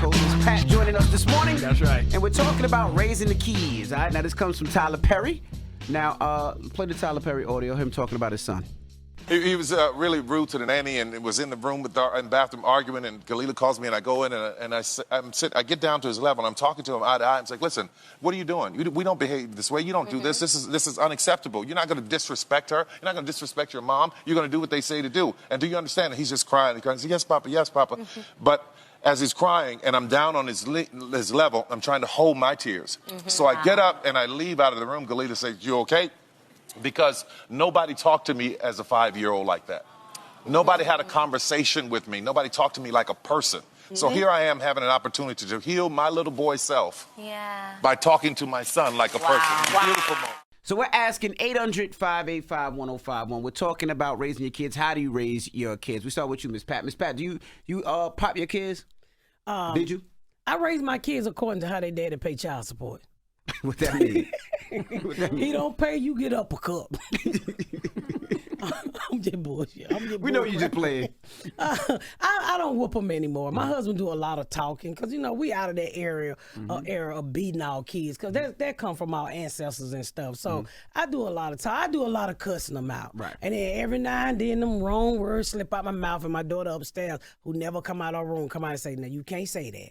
host is Pat joining us this morning. That's right. And we're talking about raising the kids. All right, now this comes from Tyler Perry. Now, play the Tyler Perry audio, him talking about his son. He was really rude to the nanny and was in the room in the bathroom arguing, and Galila calls me and I go in and I get down to his level and I'm talking to him eye to eye. I'm like, listen, what are you doing? We don't behave this way. You don't do this. This is unacceptable. You're not going to disrespect her. You're not going to disrespect your mom. You're going to do what they say to do. And do you understand? And he's just crying. He goes, yes, Papa, yes, Papa. But as he's crying and I'm down on his level, I'm trying to hold my tears. So I get up and I leave out of the room. Galila says, you okay? Because nobody talked to me as a 5-year-old like that. Nobody had a conversation with me. Nobody talked to me like a person. So here I am having an opportunity to heal my little boy self by talking to my son like a person. It's a beautiful moment. So we're asking 800-585-1051. We're talking about raising your kids. How do you raise your kids? We start with you, Miss Pat. Miss Pat, do you pop your kids? Did you? I raise my kids according to how they daddy pay child support. What that mean? He don't pay, you get up a cup. I'm just bullshit. We know you just playing. I don't whoop them anymore. My husband do a lot of talking because, we out of that era of beating our kids because that come from our ancestors and stuff. So I do a lot of talk. I do a lot of cussing them out. Right. And then every now and then them wrong words slip out my mouth, and my daughter upstairs, who never come out of her room, come out and say, no, you can't say that.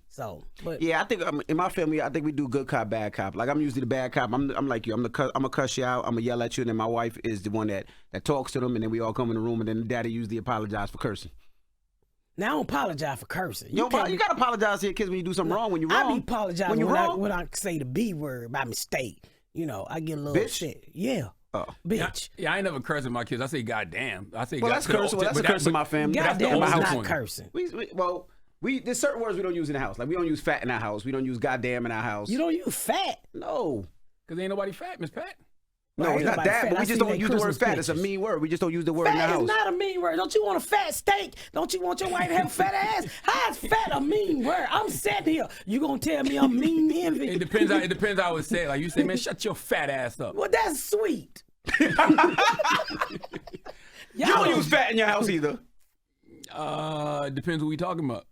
So, but yeah, I think in my family, I think we do good cop, bad cop. Like I'm usually the bad cop. I'm like you. I'm gonna cuss you out. I'm gonna yell at you, and then my wife is the one that talks to them, and then we all come in the room, and then daddy usually apologize for cursing. Now I don't apologize for cursing. You gotta apologize to your kids when you do something wrong. When you're wrong, I be apologizing when I say the B word by mistake. I get a little upset. Yeah. Oh. Bitch. Yeah, I ain't never cursing my kids. I say goddamn. I say that's cursing. That's a curse in my family. Goddamn is not one. cursing. There's certain words we don't use in the house. Like we don't use fat in our house. We don't use goddamn in our house. You don't use fat? No. Because ain't nobody fat, Miss Pat. No, it's not that, but we just don't use the word fat. It's a mean word. We just don't use the word in the house. Fat is not a mean word. Don't you want a fat steak? Don't you want your wife to have a fat ass? How is fat a mean word? I'm sitting here. You gonna tell me I'm mean envy? It depends how I would say it. Like you say, man, shut your fat ass up. Well, that's sweet. You don't use fat in your house either. Depends what we talking about.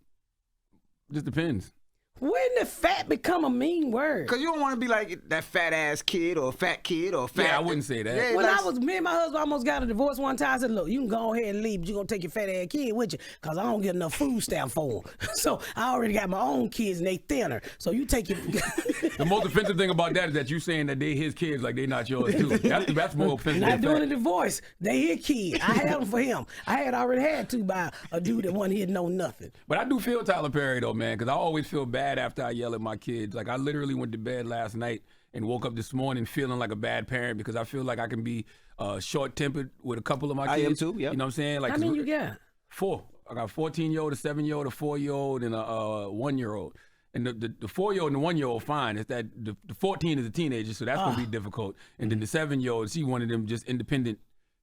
Just depends. When did fat become a mean word? Because you don't want to be like that fat ass kid or fat kid or fat. Yeah, I wouldn't say that. Yeah, me and my husband almost got a divorce one time. I said, look, you can go ahead and leave, but you're going to take your fat ass kid with you because I don't get enough food stamp for them. So I already got my own kids and they thinner. So you take your... The most offensive thing about that is that you saying that they his kids like they not yours too. That's more offensive. Not doing a divorce. They his kid. I had them for him. I had already had to by a dude that wasn't here know nothing. But I do feel Tyler Perry though, man, because I always feel bad after I yell at my kids. Like I literally went to bed last night and woke up this morning feeling like a bad parent because I feel like I can be short-tempered with a couple of my kids. I am too, yeah. You know what I'm saying? Like, how many you got? 4. I got a 14-year-old, a 7-year-old, a 4-year-old, and a 1-year-old. And the 4-year-old and the 1-year-old fine. It's that the 14 is a teenager, so that's going to be difficult. And then the 7-year-old, she one of them just independent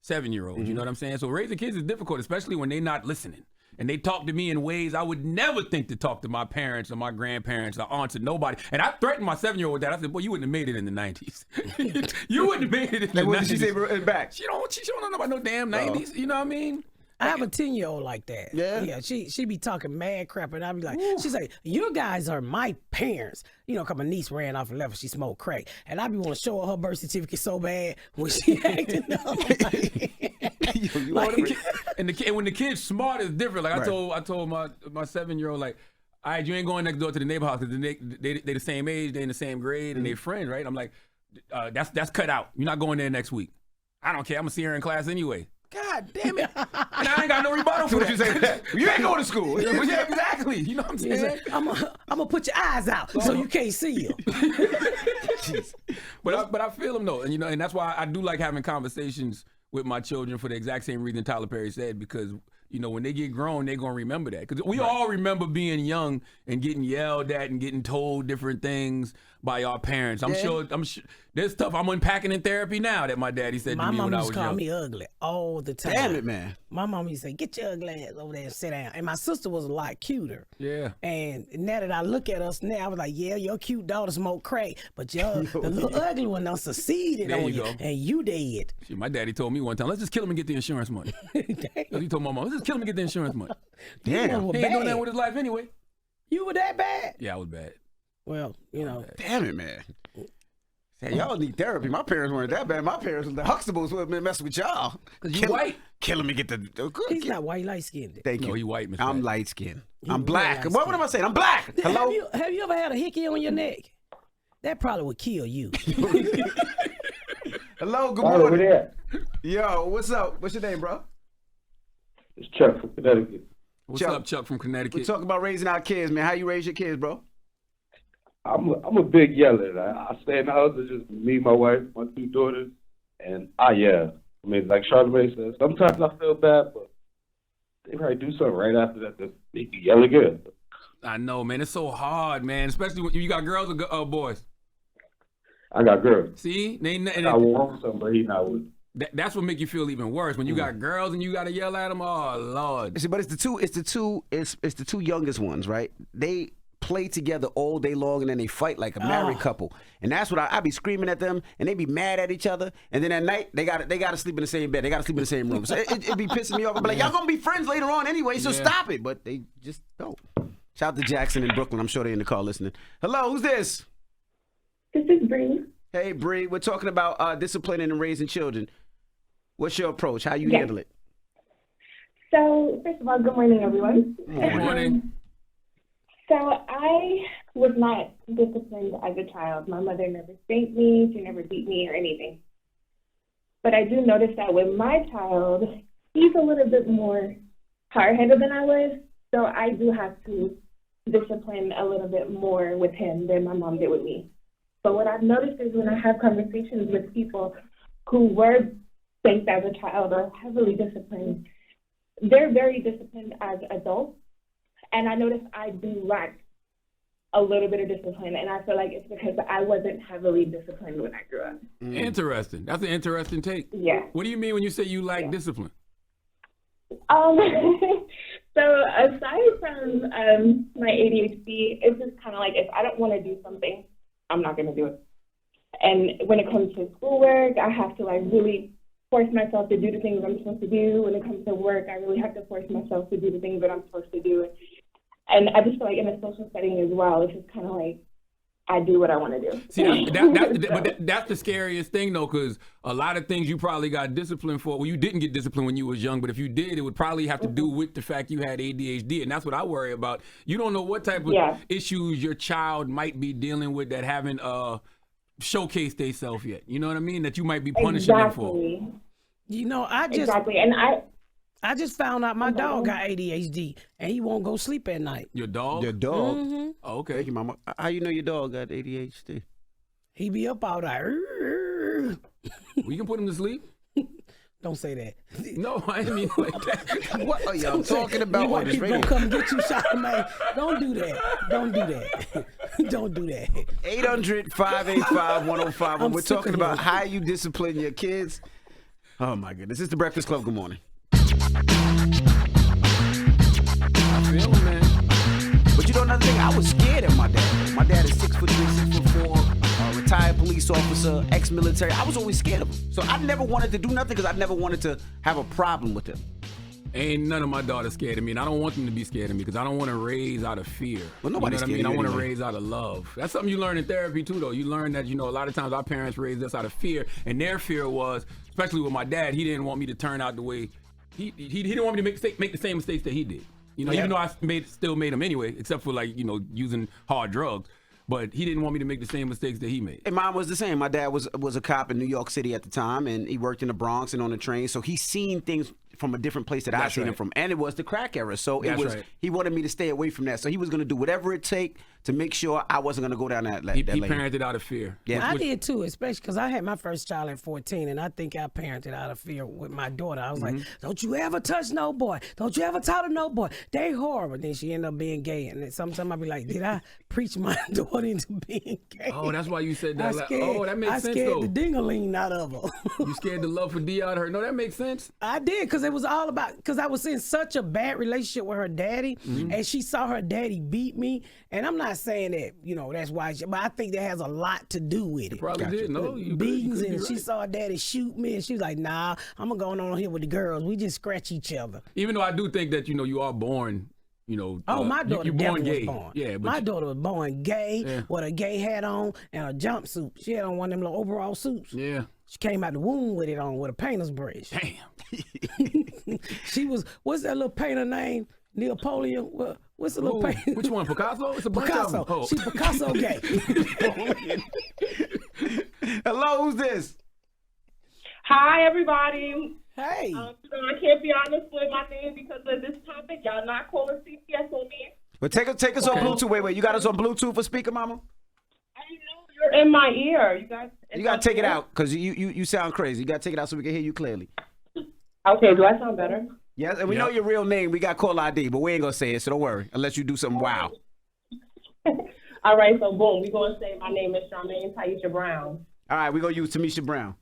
7-year-olds. You know what I'm saying? So raising kids is difficult, especially when they're not listening. And they talk to me in ways I would never think to talk to my parents or my grandparents or aunts or nobody. And I threatened my 7-year-old with that. I said, boy, you wouldn't have made it in the 90s. You wouldn't have made it in the 90s. What did she say back? She don't know about no damn 90s. You know what I mean? I have a 10-year-old like that. Yeah? She be talking mad crap, and I be like, she's like, you guys are my parents. Cause my niece ran off and left, she smoked crack. And I be want to show her birth certificate so bad when she acting up. And when the kid's smart, it's different. Like I told my 7-year-old, like, all right, you ain't going next door to the neighbor house because they the same age, they in the same grade, and they friends, right? I'm like, that's cut out. You're not going there next week. I don't care. I'm gonna see her in class anyway. God damn it. And I ain't got no rebuttal for that. You say that. You ain't going to school. Yeah, exactly. You know what I'm saying? I'm gonna put your eyes out so you can't see them. But I feel them though, and that's why I do like having conversations with my children for the exact same reason Tyler Perry said, because when they get grown, they're gonna remember that. Because we all remember being young and getting yelled at and getting told different things by our parents. I'm sure there's stuff I'm unpacking in therapy now that my daddy said to me when I was young. My mom used to call me ugly all the time. Damn it, man. My mom used to say, get your ugly ass over there and sit down. And my sister was a lot cuter. Yeah. And now that I look at us now, I was like, yeah, your cute daughter smoke crack, but the little ugly one done succeeded there on you you, go. and you dead. Shit, my daddy told me one time, let's just kill him and get the insurance money. He told my mom, let's just kill him and get the insurance money. Damn. He ain't doing that with his life anyway. You were that bad? Yeah, I was bad. Well, you know. Damn it, man. Say, y'all need therapy. My parents weren't that bad. My parents were the Huxtables who have been messing with y'all. Cause you white. Killing me get the good. He's not white, light skinned. Thank you. No, he white, Mr. I'm Black. light skinned. You I'm real black. light What am I saying? I'm black. Hello? Have you ever had a hickey on your neck? That probably would kill you. Hello, good Right morning. over there. Yo, what's up? What's your name, bro? It's Chuck from Connecticut. What's Chuck. up, Chuck from Connecticut? We're talking about raising our kids, man. How you raise your kids, bro? I'm a big yeller. I stay in the house. It's just me, my wife, my 2 daughters, and I yell. I mean, like Charlamagne says, sometimes I feel bad, but they probably do something right after that to make you yell again. I know, man. It's so hard, man. Especially when you got girls or boys. I got girls. See, I want something, but he not with. That's what make you feel even worse when you got girls and you got to yell at them. Oh Lord! See, but it's the two youngest ones, right? They play together all day long and then they fight like a married couple, and that's what I be screaming at them, and they be mad at each other, and then at night they got to sleep in the same bed, they got to sleep in the same room. So it be pissing me off. I'm like, y'all gonna be friends later on anyway, so stop it. But they just don't. Shout out to Jackson in Brooklyn. I'm sure they're in the car listening. Hello, who's this? This is Bree. Hey, Bree. We're talking about disciplining and raising children. What's your approach? How you handle it? So, first of all, good morning, everyone. Good morning. So, I was not disciplined as a child. My mother never spanked me. She never beat me or anything. But I do notice that with my child, he's a little bit more hard-headed than I was. So, I do have to discipline a little bit more with him than my mom did with me. But what I've noticed is when I have conversations with people who were spanked as a child or heavily disciplined, they're very disciplined as adults. And I notice I do lack a little bit of discipline. And I feel like it's because I wasn't heavily disciplined when I grew up. Interesting. That's an interesting take. Yeah. What do you mean when you say you lack discipline? So aside from my ADHD, it's just kind of like if I don't want to do something, I'm not going to do it. And when it comes to schoolwork, I have to like really force myself to do the things I'm supposed to do. When it comes to work, I really have to force myself to do the things that I'm supposed to do. And I just feel like in a social setting as well, it's just kind of like I do what I want to do. See, that's the scariest thing, though, because a lot of things you probably got disciplined for. Well, you didn't get disciplined when you was young, but if you did, it would probably have to do with the fact you had ADHD, and that's what I worry about. You don't know what type of issues your child might be dealing with that haven't showcased themselves yet. You know what I mean? That you might be punishing them for. You know, I just found out my dog got ADHD and he won't go sleep at night. Your dog? Your dog? Mm-hmm. Oh, okay. Thank you, Mama. How you know your dog got ADHD? He be up all night. We can put him to sleep? Don't say that. No, I didn't mean like that. What are y'all talking about on this People radio? gonna come get you, Charlamagne. Don't do that. Don't do that. Don't do that. 800-585-1051. We're sick talking of about him. how you discipline your kids. Oh, my goodness. This is The Breakfast Club. Good morning. I feel him, man. But you know another thing? I was scared of my dad. My dad is 6'3", 6'4", retired police officer, ex-military. I was always scared of him. So I never wanted to do nothing because I never wanted to have a problem with him. Ain't none of my daughters scared of me, and I don't want them to be scared of me because I don't want to raise out of fear. Well, nobody's you know what I mean? scared of I you want to anyway. raise out of love. That's something you learn in therapy too, though. You learn that, you know, a lot of times our parents raised us out of fear, and their fear was, especially with my dad, he didn't want me to turn out the way he didn't want me to make the same mistakes that he did. You know, even though I still made them anyway, except for like, you know, using hard drugs. But he didn't want me to make the same mistakes that he made. And mine was the same. My dad was a cop in New York City at the time, and he worked in the Bronx and on the train. So he's seen things from a different place that I've seen him from. And it was the crack era. So he wanted me to stay away from that. So he was going to do whatever it take to make sure I wasn't going to go down that lane. He parented out of fear. Yeah. I did too, especially because I had my first child at 14, and I think I parented out of fear with my daughter. I was like, don't you ever touch no boy. Don't you ever talk to no boy. They horrible. Then she ended up being gay. And then sometimes I'd be like, did I preach my daughter into being gay? Oh, that's why you said that. That makes sense, I scared though. the ding-a-ling out of her. You scared the love for D out of her. No, that makes sense. I did, because it was all about, because I was in such a bad relationship with her daddy, and she saw her daddy beat me. And I'm not saying that, you know, that's why, but I think that has a lot to do with it. Probably did. No, you Beatings, could be and she right. saw her daddy shoot me, and she was like, nah, I'm going to go on here with the girls. We just scratch each other. Even though I do think that, you know, you are born you know. Oh, my daughter you born definitely gay. was born. Yeah, but My daughter was born gay Yeah. with a gay hat on and a jumpsuit. She had on one of them little overall suits. Yeah. She came out the womb with it on with a painter's brush. Damn. She was, what's that little painter name? Napoleon? What's the little Ooh, painter? which one? Picasso? It's a bunch of them. Picasso. Oh. She Picasso gay. Hello, who's this? Hi, everybody. Hey. So I can't be honest with my name because of this topic. Y'all not calling CPS on me. But take us on Bluetooth. Wait. You got us on Bluetooth for speaker, mama? I know you're in my ear. You guys. You got to take it out because you sound crazy. You got to take it out so we can hear you clearly. Okay, do I sound better? Yes, and we know your real name. We got call ID, but we ain't going to say it, so don't worry, unless you do something wow. All right, so boom, we're going to say my name is Charlamagne Taisha Brown. All right, we're going to use Tamisha Brown.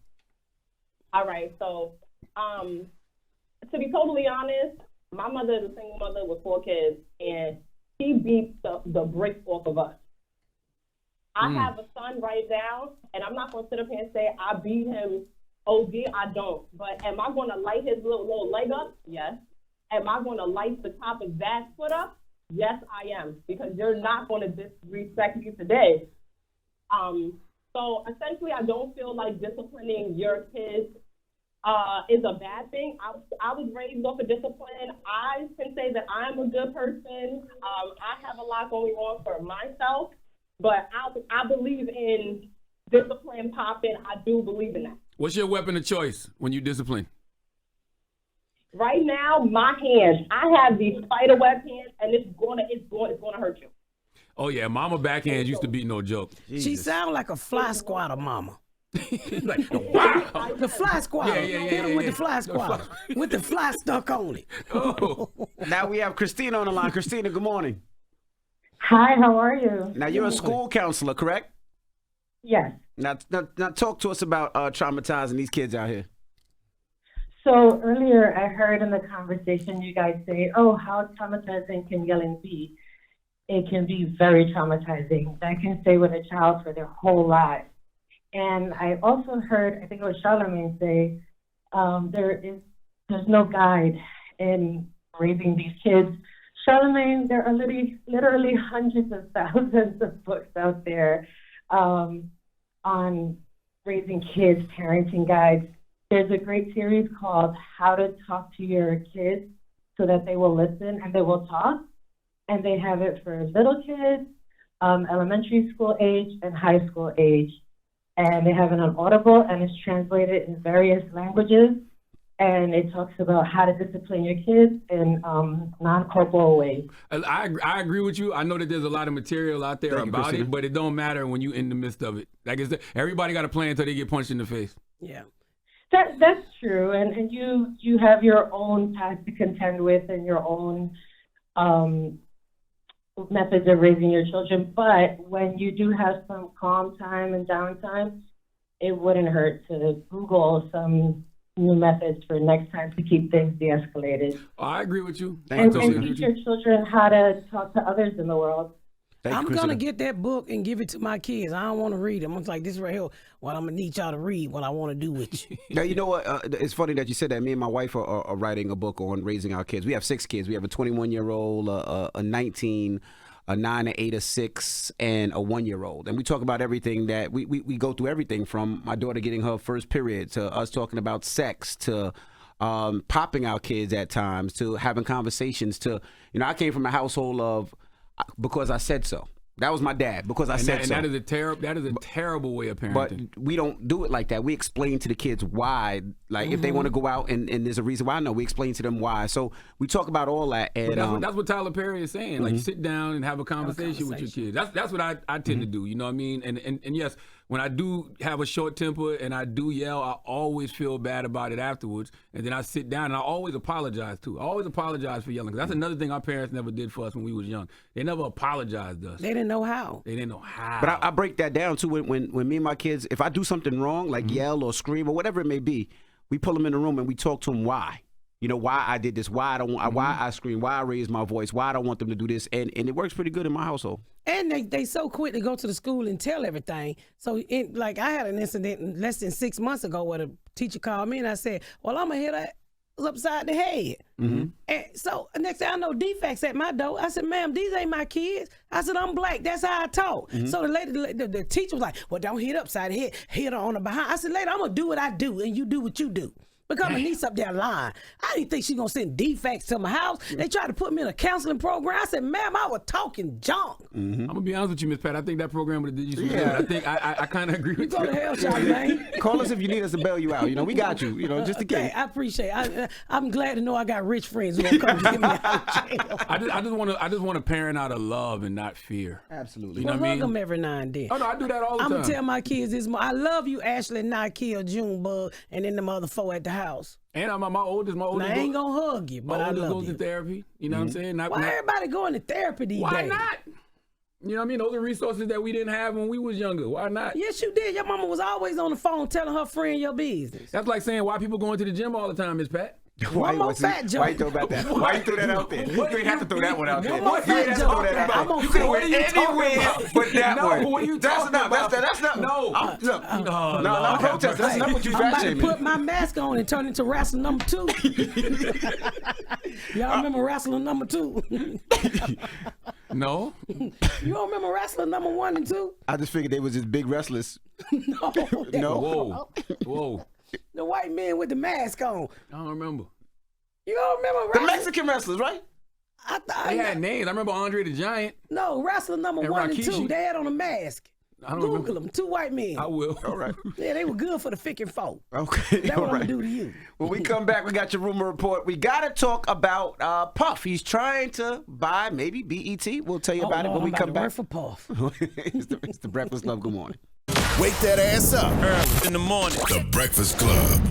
All right, so to be totally honest, my mother is a single mother with 4 kids, and she beat the brakes off of us. I have a son right now, and I'm not going to sit up here and say I beat him OD. I don't. But am I going to light his little leg up? Yes. Am I going to light the top of that foot up? Yes, I am, because you're not going to disrespect me today. So essentially, I don't feel like disciplining your kids is a bad thing. I was raised off of discipline. I can say that I'm a good person. I have a lot going on for myself, but I believe in discipline popping. I do believe in that. What's your weapon of choice when you discipline? Right now, my hands. I have these spider web hands, and it's gonna hurt you. Oh yeah, mama backhands used to be no joke. She sound like a fly squatter mama. Like, wow. The fly squatter. Hit him with the fly squatter. With the fly stuck on it. Oh. Now we have Christina on the line. Christina, good morning. Hi, how are you? Now you're a school counselor, correct? Yes. Now talk to us about traumatizing these kids out here. So earlier I heard in the conversation you guys say, oh, how traumatizing can yelling be? It can be very traumatizing. That can stay with a child for their whole life. And I also heard, I think it was Charlamagne say, there's no guide in raising these kids. Charlamagne, there are literally hundreds of thousands of books out there on raising kids, parenting guides. There's a great series called How to Talk to Your Kids so that they will listen and they will talk. And they have it for little kids, elementary school age, and high school age. And they have it on Audible, and it's translated in various languages. And it talks about how to discipline your kids in non-corporal ways. I agree with you. I know that there's a lot of material out there about it, but it don't matter when you're in the midst of it. Like I said, everybody got a plan until they get punched in the face. Yeah. That's true, and you have your own path to contend with and your own methods of raising your children. But when you do have some calm time and downtime, it wouldn't hurt to Google some new methods for next time to keep things de-escalated. Oh, I agree with you. And teach your children how to talk to others in the world. I'm going to get that book and give it to my kids. I don't want to read them. I'm like, this right here, what I'm going to need y'all to read, what I want to do with you. Now, you know what? It's funny that you said that. Me and my wife are writing a book on raising our kids. We have 6 kids. We have a 21-year-old, a 19, a 9, an 8, a 6, and a 1-year-old. And we talk about everything that we go through everything from my daughter getting her first period to us talking about sex to popping our kids at times to having conversations to, I came from a household of because I said so. That was my dad because I said so. And that is a terrible way of parenting. But we don't do it like that. We explain to the kids why. Like if they want to go out and there's a reason why. No, we explain to them why. So we talk about all that. And that's what Tyler Perry is saying. Like sit down and have a conversation with your kids. That's what I tend to do. You know what I mean? And yes, when I do have a short temper and I do yell, I always feel bad about it afterwards. And then I sit down and I always apologize too. I always apologize for yelling. 'Cause that's another thing our parents never did for us when we was young. They never apologized to us. They didn't know how. They didn't know how. But I break that down too. When me and my kids, if I do something wrong, like yell or scream or whatever it may be, we pull them in the room and we talk to them why. Why I did this, why I don't want, why I scream, why I raise my voice, why I don't want them to do this, and it works pretty good in my household. And they so quick to go to the school and tell everything. So like I had an incident less than 6 months ago where the teacher called me and I said, well, I'm gonna hit was upside the head. And so next thing I know, defects at my door. I said, ma'am, these ain't my kids. I said, I'm black. That's how I talk. So the lady, the teacher was like, well, don't hit upside the head. Hit her on the behind. I said, lady, I'm going to do what I do, and you do what you do. Because my niece up there lying. I didn't think she gonna send defects to my house. They tried to put me in a counseling program. I said, ma'am, I was talking junk. I'm gonna be honest with you, Miss Pat. I think that program would have did you some good. I think I kind of agree with you. Go to hell, Charlamagne. Call us if you need us to bail you out. You know, we got you. You know, just in case. Okay, I appreciate it. I'm glad to know I got rich friends who gonna come get me out of jail. I just want to parent out of love and not fear. Absolutely. You know Well, what I hug mean? them every now and then. Oh no, I do that all the I'm time. gonna tell my kids this. I love you, Ashley, not kill Junebug, and then the mother four at the house. And my oldest Now, I ain't gonna hug you, but I love goes you. to therapy. You know what I'm saying? Why everybody going to therapy these Why days? not? You know what I mean? Those are resources that we didn't have when we was younger. Why not? Yes, you did. Your mama was always on the phone telling her friend your business. That's like saying why people going to the gym all the time, Miss Pat. One more fat joke. Why you throw about that? Why you throw that out there? You ain't have to throw that one out there. One more You fat ain't have to joke. throw that out I'm there. on You could have fat. went anywhere but that No, one. what are you That's talking not. about? That's not. No. Look. No, No, I'm protesting. That's not what you I'm fat about to shaming. put my mask on and turn into wrestler number 2. Y'all remember wrestler number 2? No. You don't remember wrestler number 1 and 2? I just figured they was just big wrestlers. No. No. Whoa. The white man with the mask on. I don't remember. You don't remember The wrestler? Mexican wrestlers, right? They had names. I remember Andre the Giant. No, wrestler number And 1 and 2. Rikishi. They had on a mask. I don't Google remember. them. 2 white men. I will. All right. Yeah, they were good for the thick and folk. Okay. That's All what I'm right. gonna do to you. When we come back, we got your rumor report. We got to talk about Puff. He's trying to buy maybe BET. We'll tell you about it when we come back. Work for Puff. It's the Breakfast Club. Good morning. Wake that ass up early in the morning. The Breakfast Club.